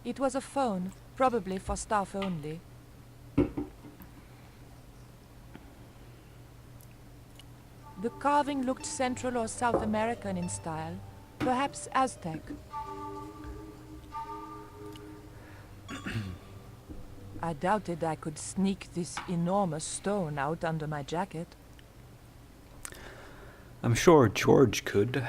It was a phone, probably for staff only. The carving looked Central or South American in style, perhaps Aztec. I doubted I could sneak this enormous stone out under my jacket. I'm sure George could.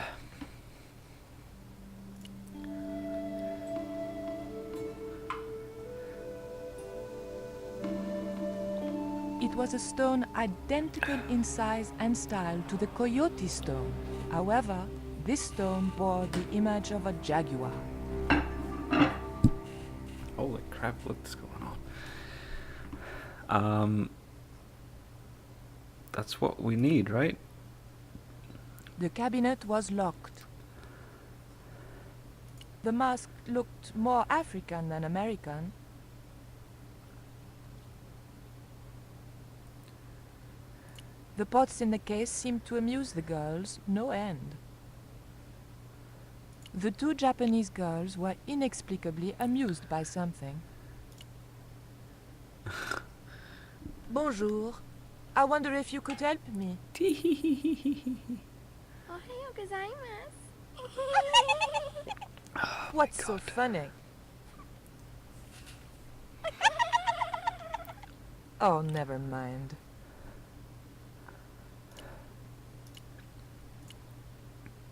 It was a stone identical in size and style to the coyote stone. However, this stone bore the image of a jaguar. Holy crap, what's going on? That's what we need, right? The cabinet was locked. The mask looked more African than American. The pots in the case seemed to amuse the girls no end. The two Japanese girls were inexplicably amused by something. Bonjour. I wonder if you could help me. Ohayou gozaimasu. What's so funny? Oh, never mind.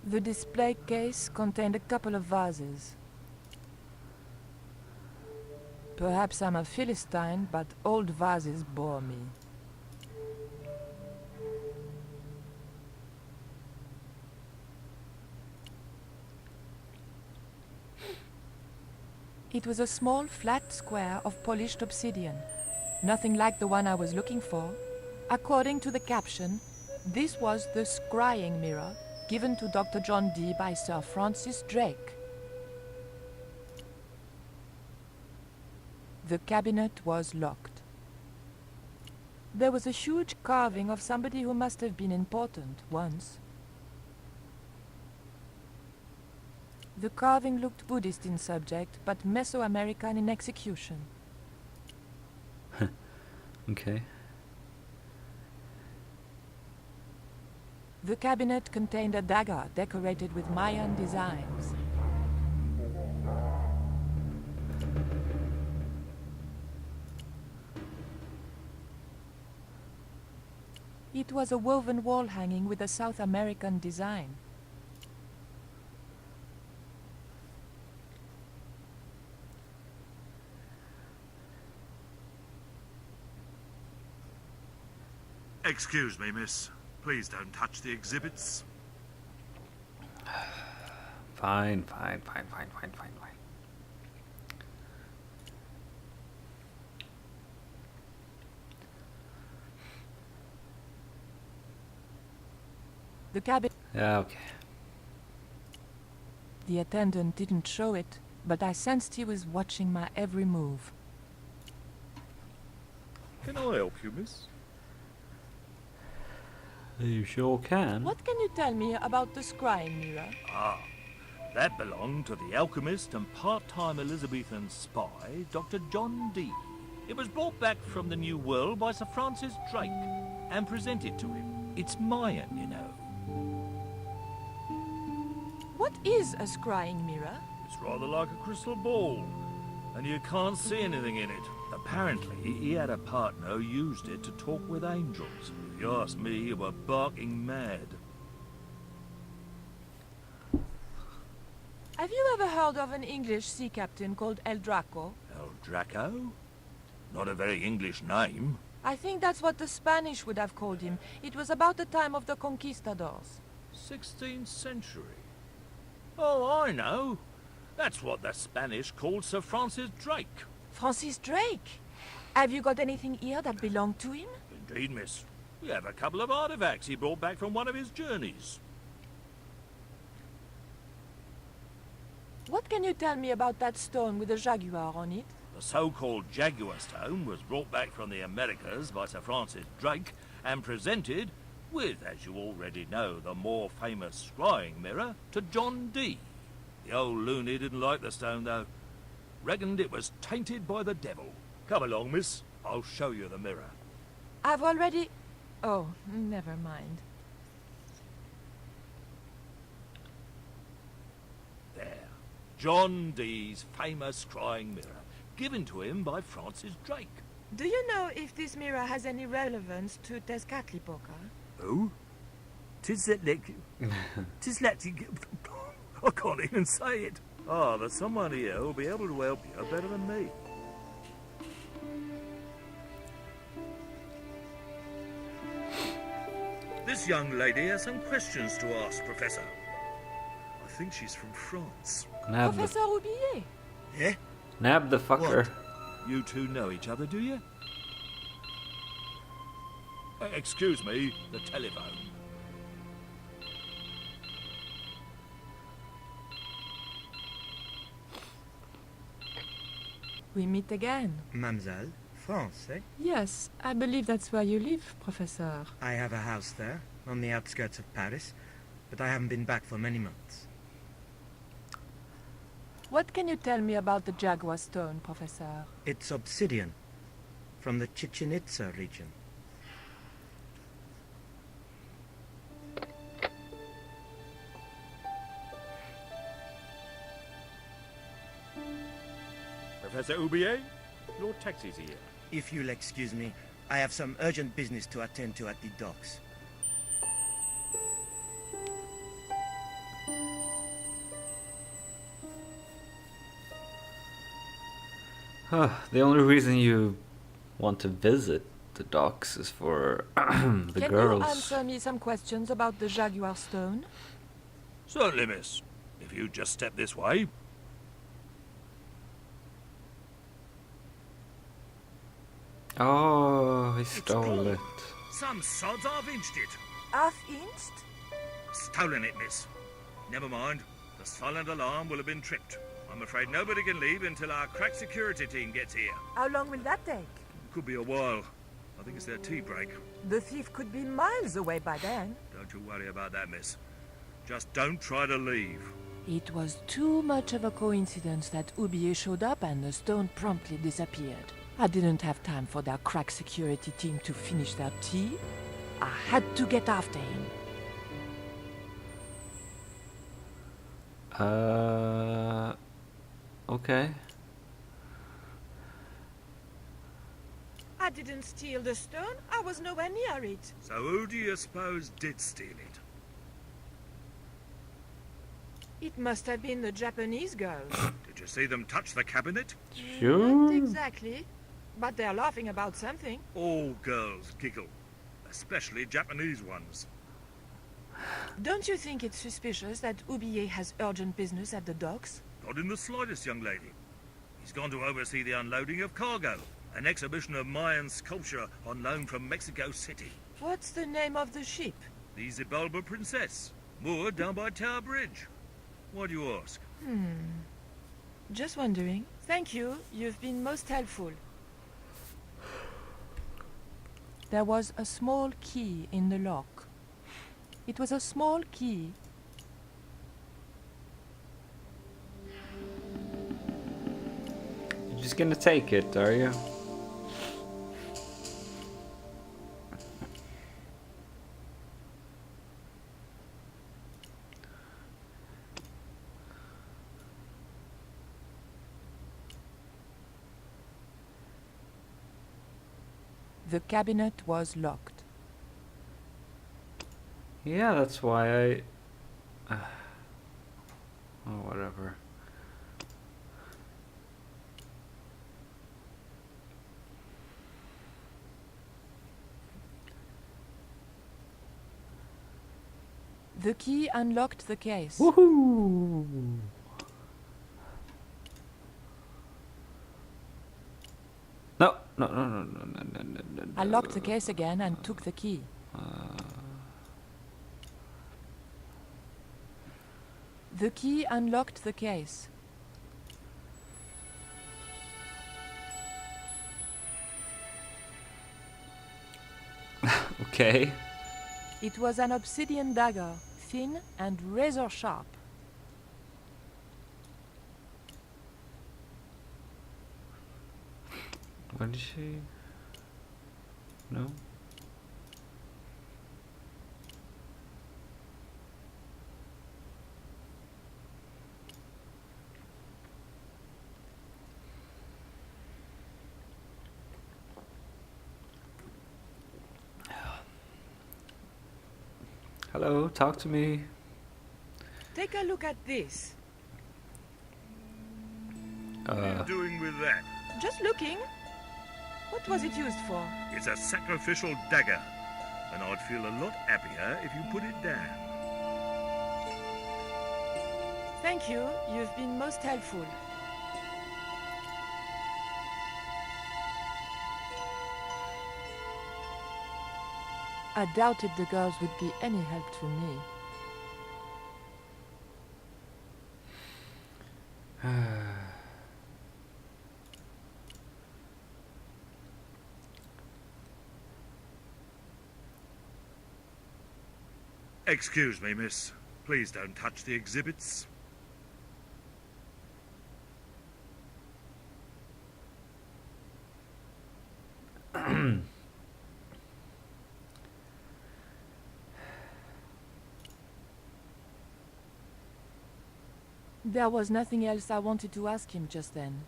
The display case contained a couple of vases. Perhaps I'm a Philistine, but old vases bore me. It was a small, flat square of polished obsidian. Nothing like the one I was looking for. According to the caption, this was the scrying mirror given to Dr. John Dee by Sir Francis Drake. The cabinet was locked. There was a huge carving of somebody who must have been important once. The carving looked Buddhist in subject, but Mesoamerican in execution. Okay. The cabinet contained a dagger decorated with Mayan designs. It was a woven wall hanging with a South American design. Excuse me, miss. Please don't touch the exhibits. Fine. The cabinet... Yeah, okay. The attendant didn't show it, but I sensed he was watching my every move. Can I help you, miss? You sure can. What can you tell me about the scrying mirror? Ah, that belonged to the alchemist and part-time Elizabethan spy, Dr. John Dee. It was brought back from the New World by Sir Francis Drake and presented to him. It's Mayan, you know. What is a scrying mirror? It's rather like a crystal ball, and you can't see anything in it. Apparently, he had a partner who used it to talk with angels. If you ask me, you were barking mad. Have you ever heard of an English sea captain called El Draco? El Draco? Not a very English name. I think that's what the Spanish would have called him. It was about the time of the conquistadors. 16th century. Oh, I know. That's what the Spanish called Sir Francis Drake. Francis Drake? Have you got anything here that belonged to him? Indeed, miss. We have a couple of artifacts he brought back from one of his journeys. What can you tell me about that stone with a jaguar on it? The so-called Jaguar Stone was brought back from the Americas by Sir Francis Drake and presented with, as you already know, the more famous scrying mirror to John Dee. The old loony didn't like the stone, though. Reckoned it was tainted by the devil. Come along, miss. I'll show you the mirror. I've already... Oh, never mind. There. John Dee's famous scrying mirror, given to him by Francis Drake. Do you know if this mirror has any relevance to Tezcatlipoca? Who? Tis like... I can't even say it. Ah, there's someone here who'll be able to help you better than me. This young lady has some questions to ask, Professor. I think she's from France. Nab the, Professor Roubillet? Yeah? nab the fucker. You two know each other, do you? Excuse me, the telephone. We meet again. Mademoiselle, France, eh? Yes, I believe that's where you live, Professor. I have a house there, on the outskirts of Paris, but I haven't been back for many months. What can you tell me about the Jaguar Stone, Professor? It's obsidian, from the Chichen Itza region. Professor Oubier, your taxi's here. If you'll excuse me, I have some urgent business to attend to at the docks. The only reason you want to visit the docks is for the Can girls. you answer me some questions about the Jaguar Stone? Certainly, miss. If you just step this way. Oh, he stole it. Some sods have inched it. Half-inched? Stolen it, miss. Never mind. The silent alarm will have been tripped. I'm afraid nobody can leave until our crack security team gets here. How long will that take? Could be a while. I think it's their tea break. The thief could be miles away by then. Don't you worry about that, miss. Just don't try to leave. It was too much of a coincidence that Oubier showed up and the stone promptly disappeared. I didn't have time for their crack security team to finish their tea. I had to get after him. Okay. I didn't steal the stone. I was nowhere near it. So who do you suppose did steal it? It must have been the Japanese girls. Did you see them touch the cabinet? Not Sure. exactly. But they're laughing about something. All girls giggle, especially Japanese ones. Don't you think it's suspicious that Oubier has urgent business at the docks? Not in the slightest, young lady. He's gone to oversee the unloading of cargo, an exhibition of Mayan sculpture on loan from Mexico City. What's the name of the ship? The Xibalba Princess, moored down by Tower Bridge. Why do you ask? Just wondering. Thank you. You've been most helpful. There was a small key in the lock. It was a small key. You're just gonna take it, are you? The cabinet was locked. Yeah, that's why I... oh, whatever. The key unlocked the case. Woohoo! No, no, no, no, no, no, no, no, no. I locked the case again and took the key. The key unlocked the case. Okay. It was an obsidian dagger, thin and razor sharp. did she? No? Hello, talk to me. Take a look at this. What are you doing with that? Just looking. What was it used for? It's a sacrificial dagger, and I'd feel a lot happier if you put it down. Thank you. You've been most helpful. I doubted the girls would be any help to me. Excuse me, miss. Please don't touch the exhibits. There was nothing else I wanted to ask him just then.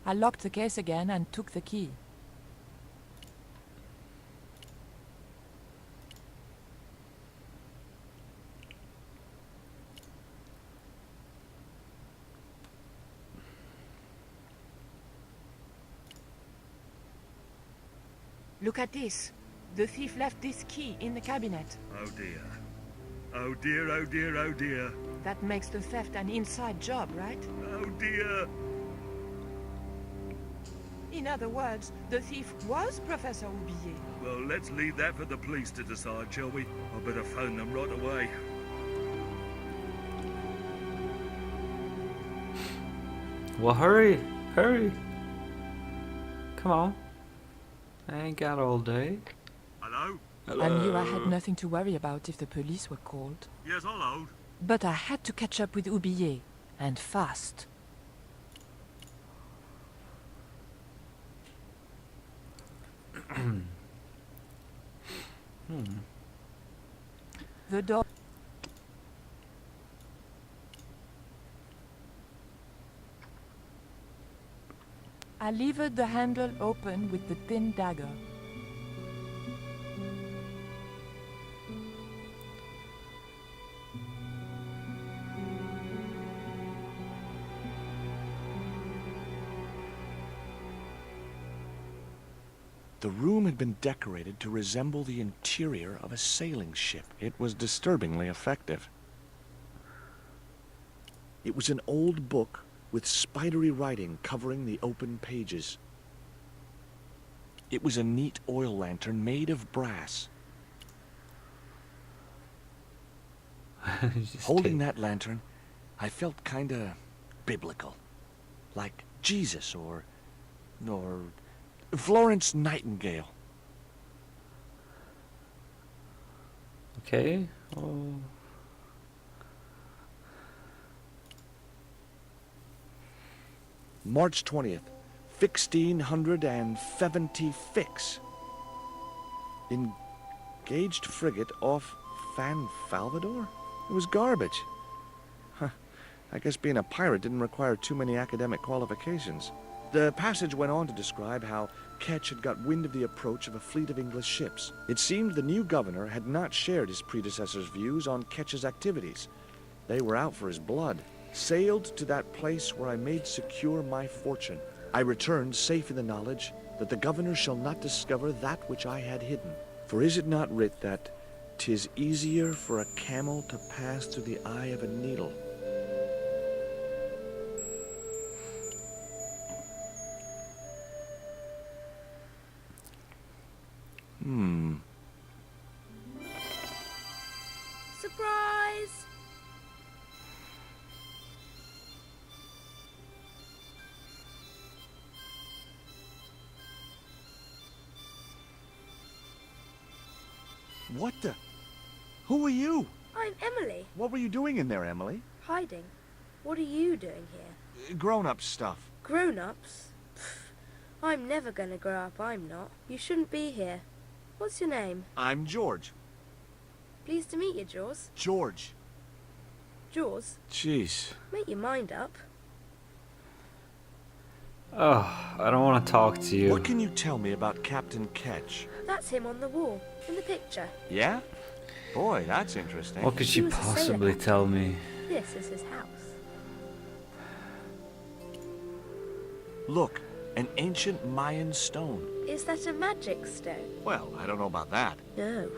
I locked the case again and took the key. Look at this. The thief left this key in the cabinet. Oh dear. Oh dear, oh dear, oh dear. That makes the theft an inside job, right? Oh dear. In other words, the thief was Professor Oublier. Well, let's leave that for the police to decide, shall we? I better phone them right away. Well, hurry, hurry. Come on. I ain't got all day. Hello? Hello. I knew I had nothing to worry about if the police were called. Yes, I'll hold. But I had to catch up with Oublier, and fast. The door. I levered the handle open with the thin dagger. The room had been decorated to resemble the interior of a sailing ship. It was disturbingly effective. It was an old book with spidery writing covering the open pages. It was a neat oil lantern made of brass. Holding that lantern, I felt kinda biblical. Like Jesus or Florence Nightingale. Okay. Oh. March 20th, 1670 fix. Engaged frigate off Fan Salvador? It was garbage. Huh. I guess being a pirate didn't require too many academic qualifications. The passage went on to describe how Ketch had got wind of the approach of a fleet of English ships. It seemed the new governor had not shared his predecessor's views on Ketch's activities. They were out for his blood. Sailed to that place where I made secure my fortune. I returned safe in the knowledge that the governor shall not discover that which I had hidden. For is it not writ that 'tis easier for a camel to pass through the eye of a needle? Surprise! What the? Who are you? I'm Emily. What were you doing in there, Emily? Hiding. What are you doing here? Grown-up stuff. Grown-ups? I'm never gonna grow up, I'm not. You shouldn't be here. What's your name? I'm George. Pleased to meet you, Jaws. George. Jaws, Jeez. make your mind up. Oh, I don't want to talk to you. What can you tell me about Captain Ketch? That's him on the wall, in the picture. Yeah? Boy, that's interesting. What could He she was a sailor possibly captain. tell me? This is his house. Look, an ancient Mayan stone. Is that a magic stone? Well, I don't know about that. No.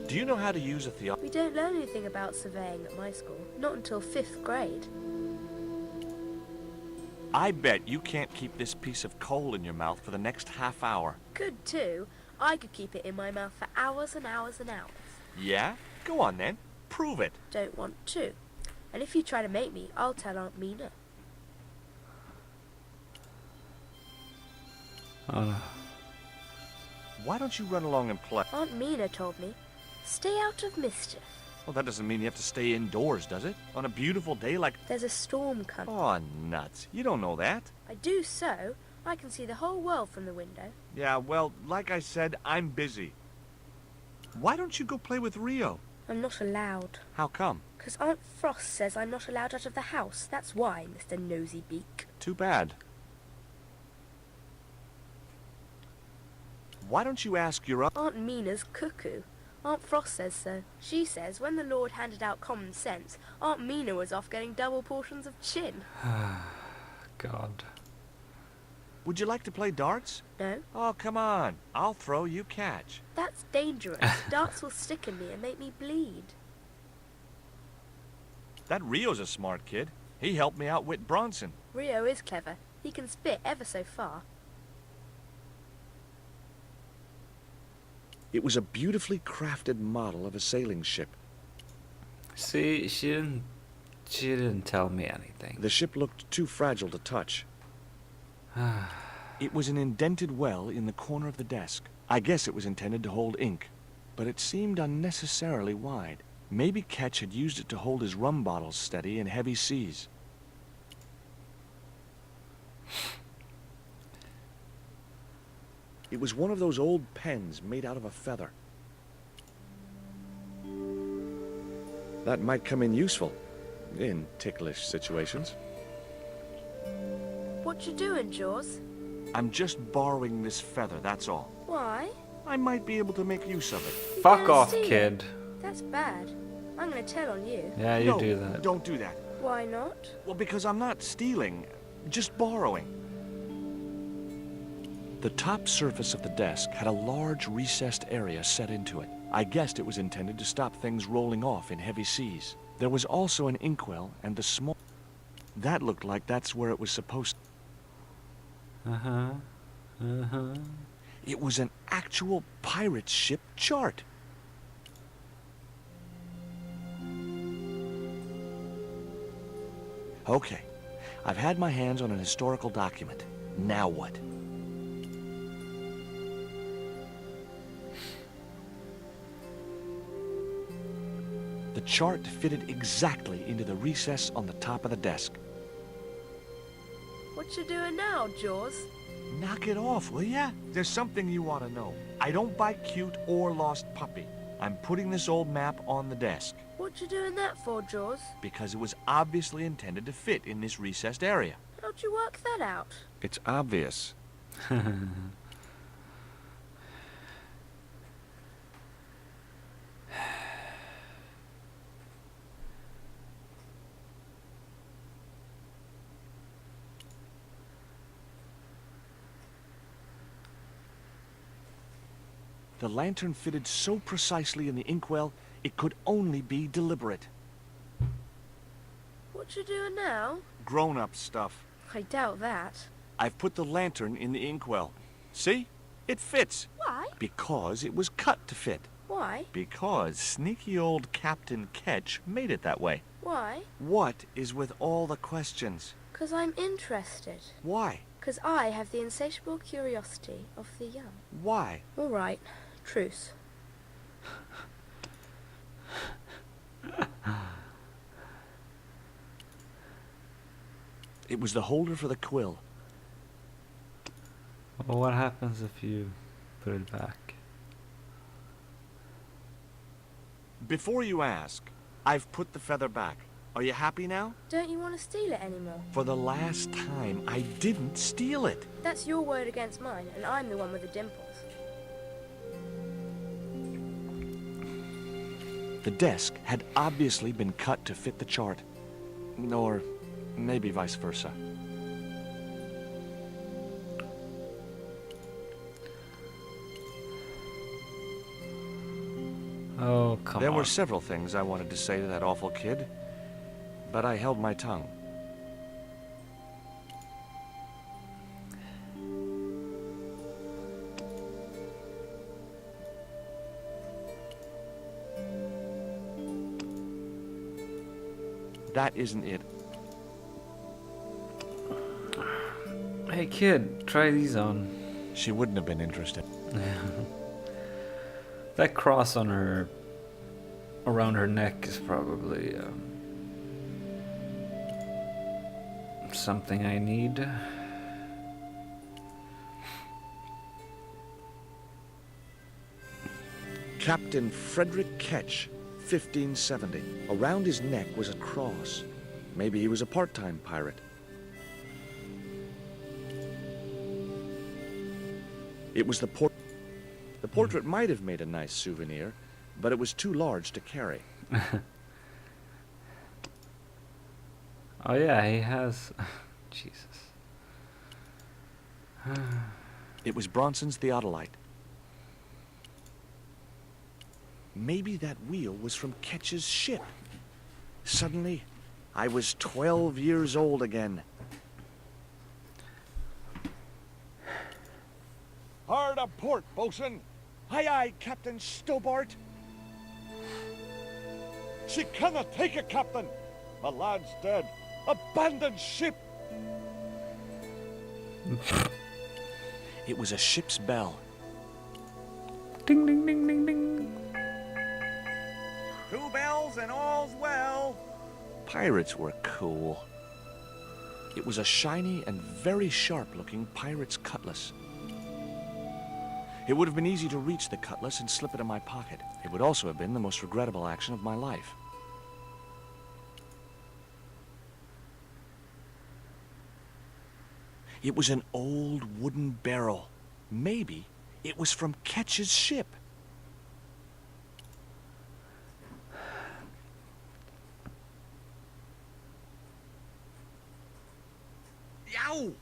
Do you know how to use a We don't learn anything about surveying at my school. Not until 5th grade. I bet you can't keep this piece of coal in your mouth for the next half hour. Could too. I could keep it in my mouth for hours and hours and hours. Yeah? Go on then. Prove it. Don't want to. And if you try to make me, I'll tell Aunt Mina. Why don't you run along and play? Aunt Mina told me, stay out of mischief. Well, that doesn't mean you have to stay indoors, does it? On a beautiful day like... There's a storm coming. Oh, nuts. You don't know that. I do so. I can see the whole world from the window. Yeah, well, like I said, I'm busy. Why don't you go play with Rio? I'm not allowed. How come? 'Cause Aunt Frost says I'm not allowed out of the house. That's why, Mr. Nosy Beak. Too bad. Why don't you ask your... Aunt Mina's cuckoo. Aunt Frost says so. She says when the Lord handed out common sense, Aunt Mina was off getting double portions of chin. God. Would you like to play darts? No? Oh, come on. I'll throw, you catch. That's dangerous. Darts will stick in me and make me bleed. That Rio's a smart kid. He helped me outwit Bronson. Rio is clever. He can spit ever so far. It was a beautifully crafted model of a sailing ship. See, she didn't tell me anything. The ship looked too fragile to touch. It was an indented well in the corner of the desk. I guess it was intended to hold ink, but it seemed unnecessarily wide. Maybe Ketch had used it to hold his rum bottles steady in heavy seas. It was one of those old pens made out of a feather. That might come in useful in ticklish situations. What you doing, Jaws? I'm just borrowing this feather, that's all. Why? I might be able to make use of it. You Fuck can't off, steal it. kid. That's bad. I'm gonna tell on you. Yeah, you No, do that. don't do that. Why not? Well, because I'm not stealing, just borrowing. The top surface of the desk had a large recessed area set into it. I guessed it was intended to stop things rolling off in heavy seas. There was also an inkwell and the small... That looked like that's where it was supposed to... It was an actual pirate ship chart. Okay, I've had my hands on an historical document. Now what? The chart fitted exactly into the recess on the top of the desk. What you doing now, Jaws? Knock it off, will ya? There's something you want to know. I don't buy cute or lost puppy. I'm putting this old map on the desk What you doing that for, Jaws? because it was obviously intended to fit in this recessed area. How'd you work that out? It's obvious. The lantern fitted so precisely in the inkwell, it could only be deliberate. What you doing now? Grown-up stuff. I doubt that. I've put the lantern in the inkwell. See? It fits. Why? Because it was cut to fit. Why? Because sneaky old Captain Ketch made it that way. Why? What is with all the questions? 'Cause I'm interested. Why? 'Cause I have the insatiable curiosity of the young. Why? All right, truce. It was the holder for the quill. Well, what happens if you put it back? Before you ask, I've put the feather back. Are you happy now? Don't you want to steal it anymore? For the last time, I didn't steal it. That's your word against mine, and I'm the one with the dimples. The desk had obviously been cut to fit the chart. Or maybe vice versa. Oh, come There on. were several things I wanted to say to that awful kid, but I held my tongue. That isn't it. Hey kid, try these on. She wouldn't have been interested. That cross on her, around her neck, is probably something I need. Captain Frederick Ketch, 1570. Around his neck was a cross. Maybe he was a part-time pirate. It was the portrait might have made a nice souvenir, but it was too large to carry. Oh yeah, he has. Jesus. It was Bronson's theodolite. Maybe that wheel was from Ketch's ship. Suddenly, I was 12 years old again. Hard a port, bosun. Aye, aye, Captain Stobart. She cannot take it, Captain. The lad's dead. Abandoned ship. It was a ship's bell. Ding ding ding ding ding. 2 bells and all's well. Pirates were cool. It was a shiny and very sharp-looking pirate's cutlass. It would have been easy to reach the cutlass and slip it in my pocket. It would also have been the most regrettable action of my life. It was an old wooden barrel. Maybe it was from Ketch's ship. Yow!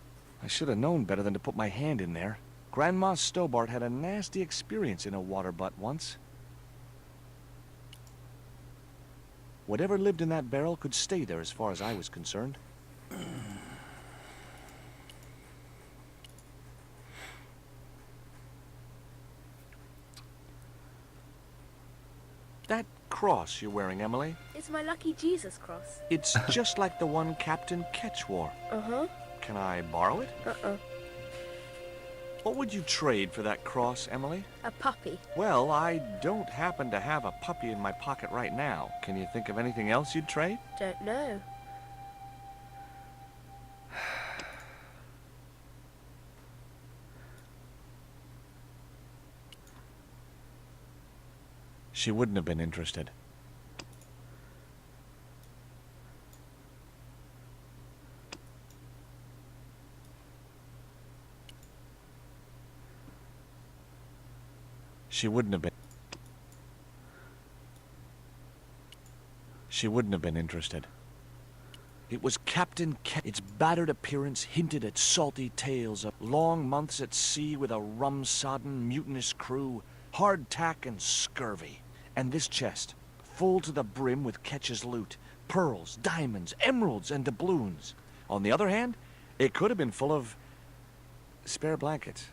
I should have known better than to put my hand in there. Grandma Stobart had a nasty experience in a water butt once. Whatever lived in that barrel could stay there as far as I was concerned. That cross you're wearing, Emily, It's my lucky Jesus cross. it's just like the one Captain Ketch wore. Uh-huh. Can I borrow it? Uh-uh. What would you trade for that cross, Emily? A puppy. Well, I don't happen to have a puppy in my pocket right now. Can you think of anything else you'd trade? Don't know. She wouldn't have been interested. She wouldn't have been. She wouldn't have been interested. It was Captain Ketch. Its battered appearance hinted at salty tales of long months at sea with a rum-sodden, mutinous crew, hardtack and scurvy. And this chest, full to the brim with Ketch's loot, pearls, diamonds, emeralds, and doubloons. On the other hand, it could have been full of spare blankets.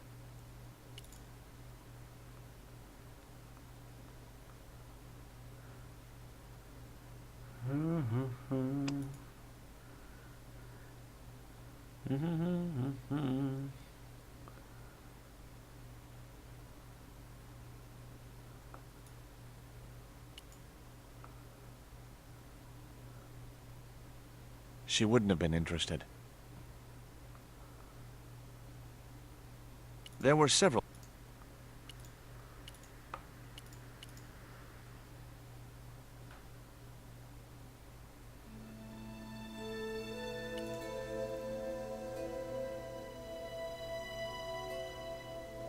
She wouldn't have been interested. There were several.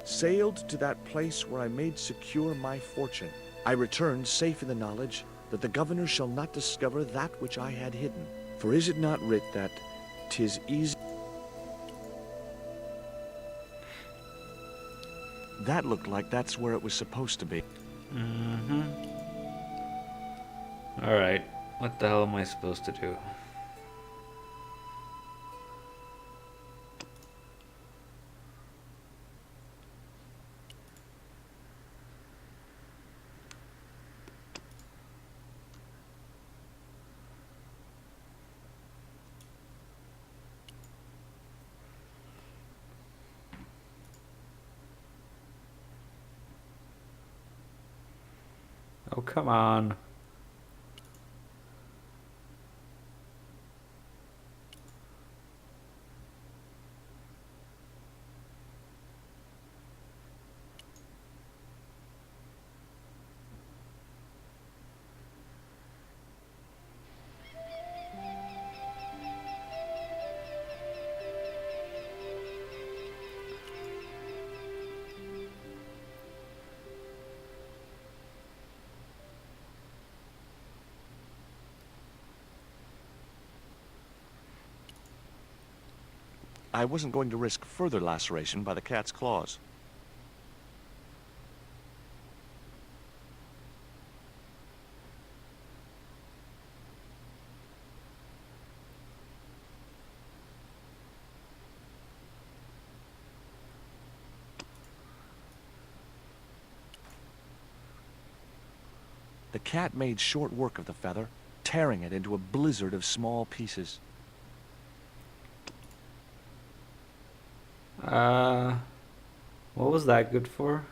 Sailed to that place where I made secure my fortune. I returned safe in the knowledge that the governor shall not discover that which I had hidden. For is it not writ that 'tis easy? That looked like that's where it was supposed to be. Alright, what the hell am I supposed to do? Oh, come on. I wasn't going to risk further laceration by the cat's claws. The cat made short work of the feather, tearing it into a blizzard of small pieces. What was that good for?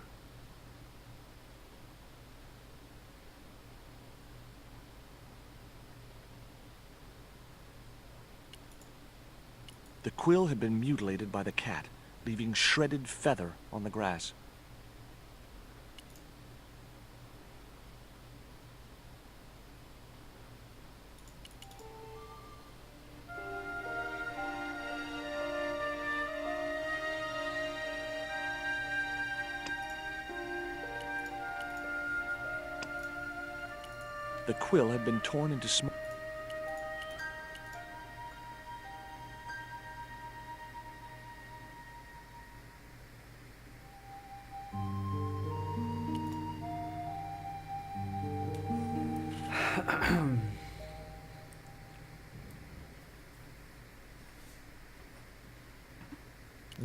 The quill had been mutilated by the cat, leaving shredded feather on the grass. The quill had been torn into small...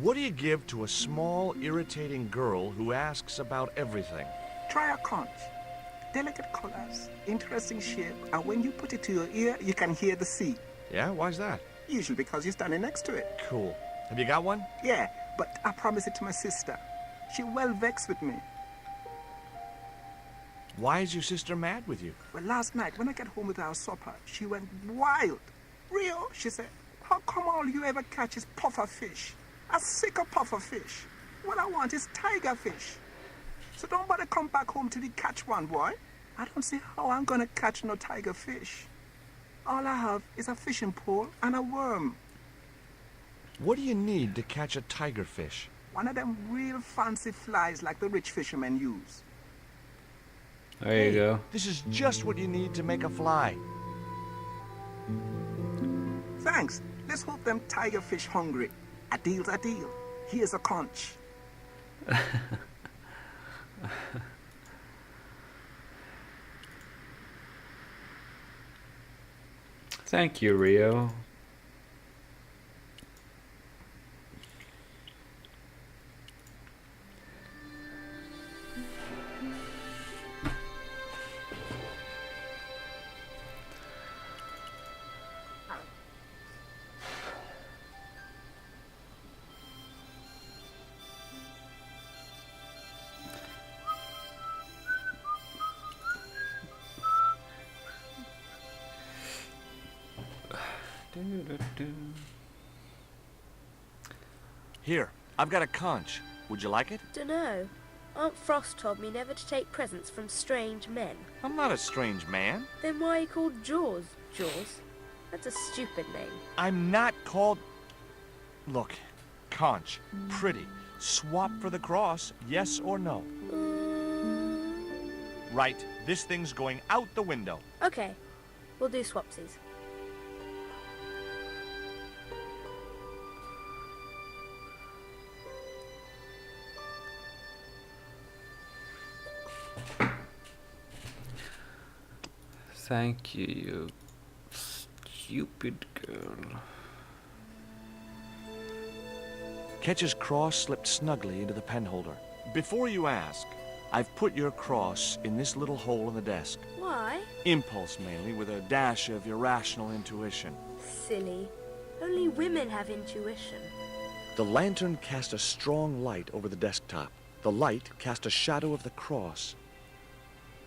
What do you give to a small, irritating girl who asks about everything? Try a conch. Delicate colors, interesting shape, and when you put it to your ear, you can hear the sea. Yeah, why's that? Usually because you're standing next to it. Cool. Have you got one? Yeah, but I promised it to my sister. She well vexed with me. Why is your sister mad with you? Well, last night, when I got home with our supper, she went wild. Rio, she said, how come all you ever catch is puffer fish? A sicker puffer fish. What I want is tiger fish. So don't bother come back home till you catch one, boy. I don't see how I'm gonna catch no tiger fish. All I have is a fishing pole and a worm. What do you need to catch a tiger fish? One of them real fancy flies like the rich fishermen use. There you go. This is just what you need to make a fly. Thanks. Let's hope them tiger fish hungry. A deal's a deal. Here's a conch. Thank you, Rio. Do-do-do. Here, I've got a conch. Would you like it? Dunno. Aunt Frost told me never to take presents from strange men. I'm not a strange man. Then why are you called Jaws? Jaws? That's a stupid name. I'm not called... Look, conch, pretty. Swap for the cross, yes or no? Right, this thing's going out the window. Okay, we'll do swapsies. Thank you, you stupid girl. Ketch's cross slipped snugly into the penholder. Before you ask, I've put your cross in this little hole in the desk. Why? Impulse mainly, with a dash of irrational intuition. Silly. Only women have intuition. The lantern cast a strong light over the desktop. The light cast a shadow of the cross.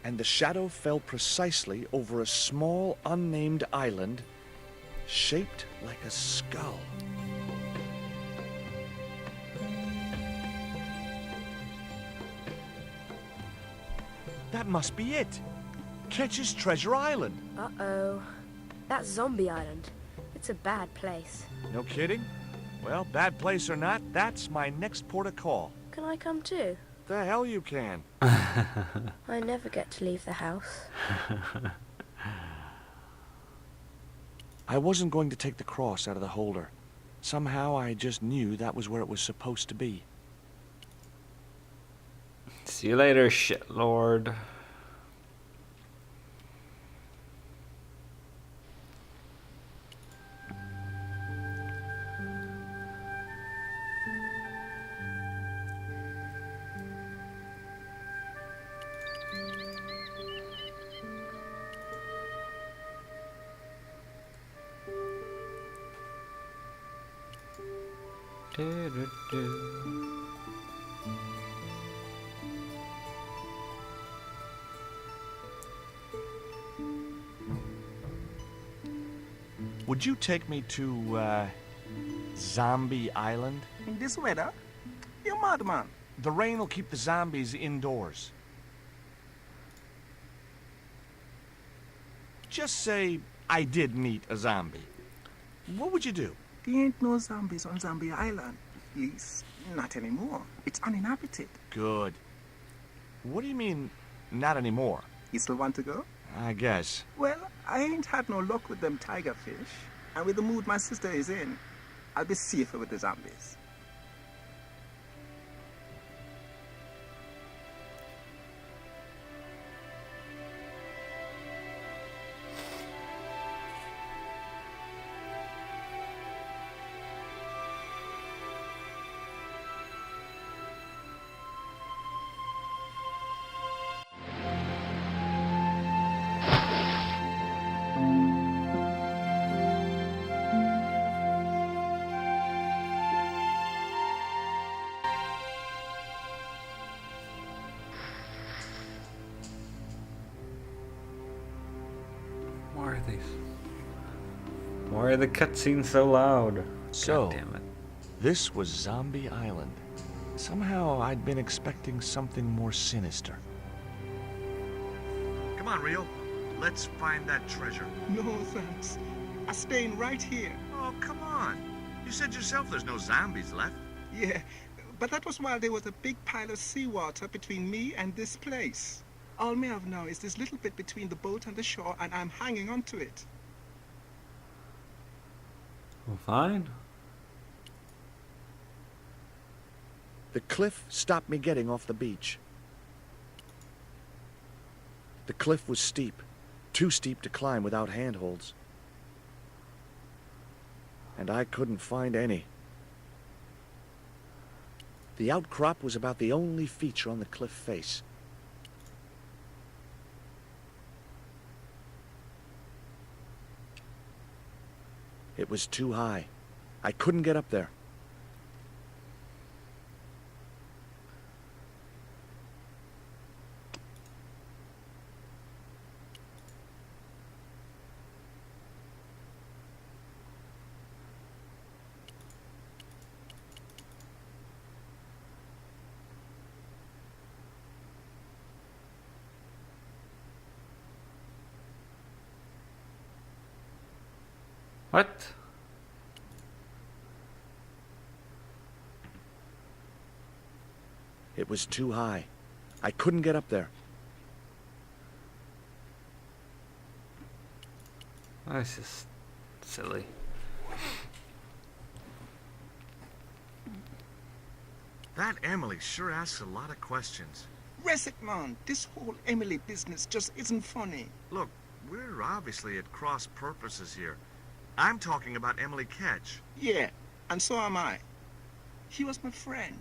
And the shadow fell precisely over a small, unnamed island shaped like a skull. That must be it. Ketch's Treasure Island. Uh-oh. That's Zombie Island. It's a bad place. No kidding? Well, bad place or not, that's my next port of call. Can I come too? The hell you can. I never get to leave the house. I wasn't going to take the cross out of the holder. Somehow I just knew that was where it was supposed to be. See you later, shitlord. Do-do-do. Would you take me to, Zombie Island? In this weather? You're mad, man. The rain will keep the zombies indoors. Just say I did meet a zombie. What would you do? There ain't no zombies on Zombie Island. At least, not anymore. It's uninhabited. Good. What do you mean, not anymore? You still want to go? I guess. Well, I ain't had no luck with them tiger fish. And with the mood my sister is in, I'll be safer with the zombies. Why are the cutscenes so loud? So, God damn it. this was Zombie Island. Somehow I'd been expecting something more sinister. Come on, Rio. Let's find that treasure. No, thanks. I'm staying right here. Oh, come on. You said yourself there's no zombies left. Yeah, but that was while there was a big pile of seawater between me and this place. All me have now is this little bit between the boat and the shore, and I'm hanging on to it. Well, fine. The cliff stopped me getting off the beach. The cliff was steep, too steep to climb without handholds. And I couldn't find any. The outcrop was about the only feature on the cliff face. It was too high. I couldn't get up there. What? It was too high. I couldn't get up there. This is silly. That Emily sure asks a lot of questions. Rest man, this whole Emily business just isn't funny. Look, we're obviously at cross purposes here. I'm talking about Emily Ketch. Yeah, and so am I. She was my friend.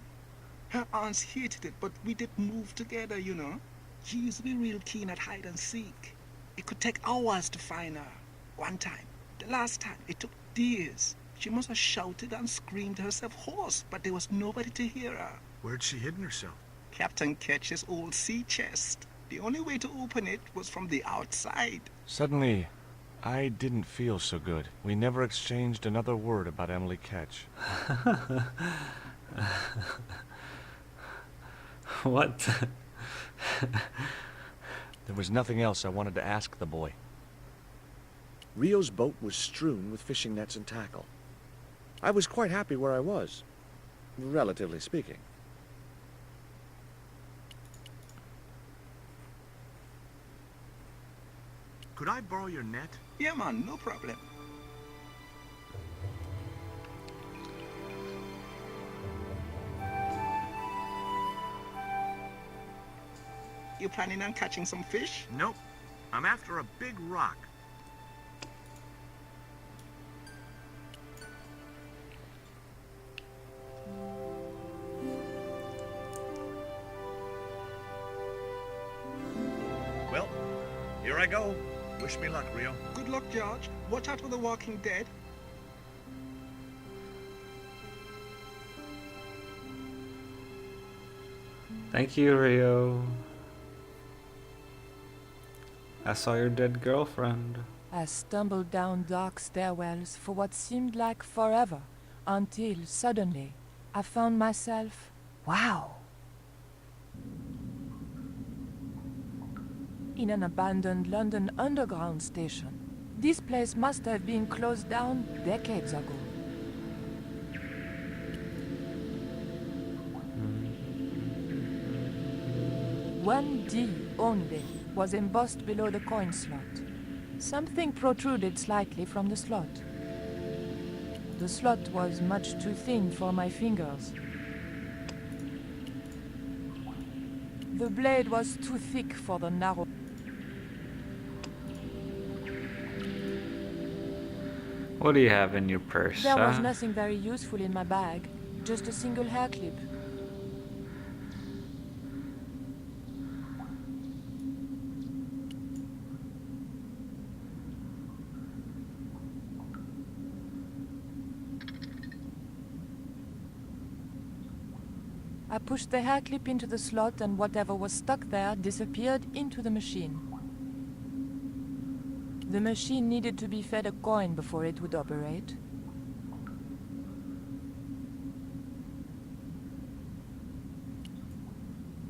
Her aunts hated it, but we did move together, you know. She used to be real keen at hide and seek. It could take hours to find her. One time, the last time, it took days. She must have shouted and screamed herself hoarse, but there was nobody to hear her. Where'd she hidden herself? Captain Ketch's old sea chest. The only way to open it was from the outside. Suddenly, I didn't feel so good. We never exchanged another word about Emily Ketch. What? There was nothing else I wanted to ask the boy. Rio's boat was strewn with fishing nets and tackle. I was quite happy where I was, relatively speaking. Could I borrow your net? Yeah, man, no problem. You planning on catching some fish? Nope. I'm after a big rock. Well, here I go. Wish me luck, Rio. Good luck, George. Watch out for the Walking Dead. Thank you, Rio. I saw your dead girlfriend. I stumbled down dark stairwells for what seemed like forever, until suddenly I found myself, wow, in an abandoned London Underground station. This place must have been closed down decades ago. One D only was embossed below the coin slot. Something protruded slightly from the slot. The slot was much too thin for my fingers. The blade was too thick for the narrow. What do you have in your purse? There was nothing very useful in my bag, just a single hair clip. I pushed the hair clip into the slot and whatever was stuck there disappeared into the machine. The machine needed to be fed a coin before it would operate.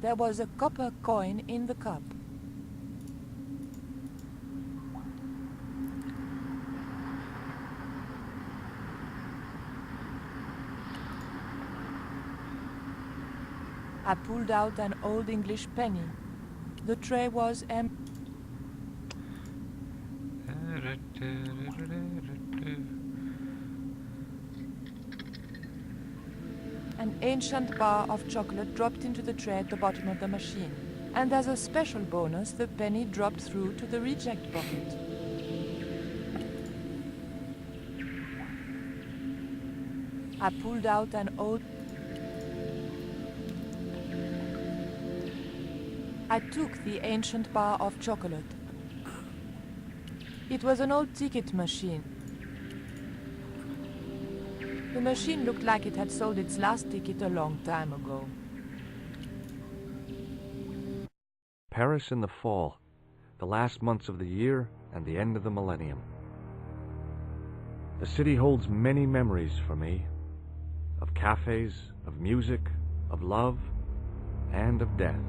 There was a copper coin in the cup. I pulled out an old English penny. The tray was empty. An ancient bar of chocolate dropped into the tray at the bottom of the machine. And as a special bonus, the penny dropped through to the reject bucket. I pulled out an old... I took the ancient bar of chocolate. It was an old ticket machine. The machine looked like it had sold its last ticket a long time ago. Paris in the fall, the last months of the year and the end of the millennium. The city holds many memories for me, of cafes, of music, of love, and of death.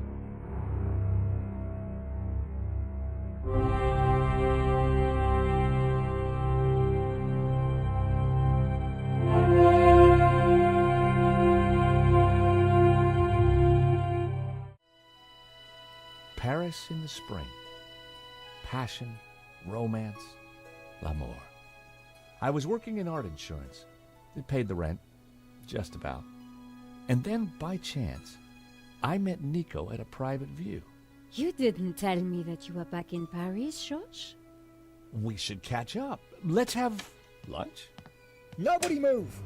Paris in the spring. Passion, romance, l'amour. I was working in art insurance. It paid the rent, just about. And then, by chance, I met Nico at a private view. You didn't tell me that you were back in Paris, George? We should catch up. Let's have lunch. Nobody move!